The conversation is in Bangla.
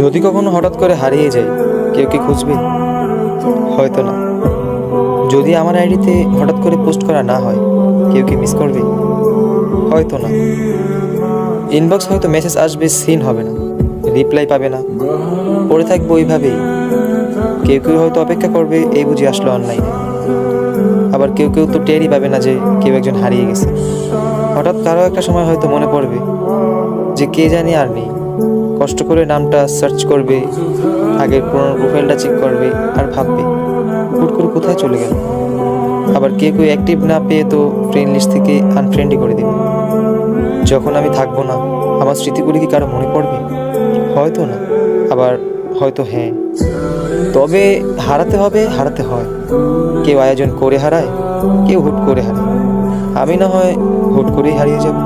যদি কখনো হঠাৎ করে হারিয়ে যাই, কেউ কি খুঁজবে? হয়তো না। যদি আমার আইডিতে হঠাৎ করে পোস্ট করা না হয়, কেউ কি মিস করবে? হয়তো না। ইনবক্স হয়তো মেসেজ আসবে, সিন হবে না, রিপ্লাই পাবে না, পড়ে থাকবো ওইভাবেই। কেউ কেউ হয়তো অপেক্ষা করবে, এই বুঝি আসলো অনলাইনে। আবার কেউ কেউ তো টেরই পাবে না যে কেউ একজন হারিয়ে গেছে। হঠাৎ কারো একটা সময় হয়তো মনে পড়বে যে কে জানি আর নেই। কষ্ট করে নামটা সার্চ করবে, আগের পুরোনো প্রোফাইলটা চেক করবে, আর ভাববে হুট করে কোথায় চলে গেল। আবার কেউ কেউ অ্যাক্টিভ না পেয়ে তো ফ্রেন্ড লিস্ট থেকে আনফ্রেন্ডই করে দেবে। যখন আমি থাকবো না, আমার স্মৃতিগুলি কি কারো মনে পড়বে? হয়তো না, আবার হয়তো হ্যাঁ। তবে হারাতে হবে, হারাতে হয়। কেউ আয়োজন করে হারায়, কেউ হুট করে হারায়। আমি না হয় হুট করেই হারিয়ে যাব।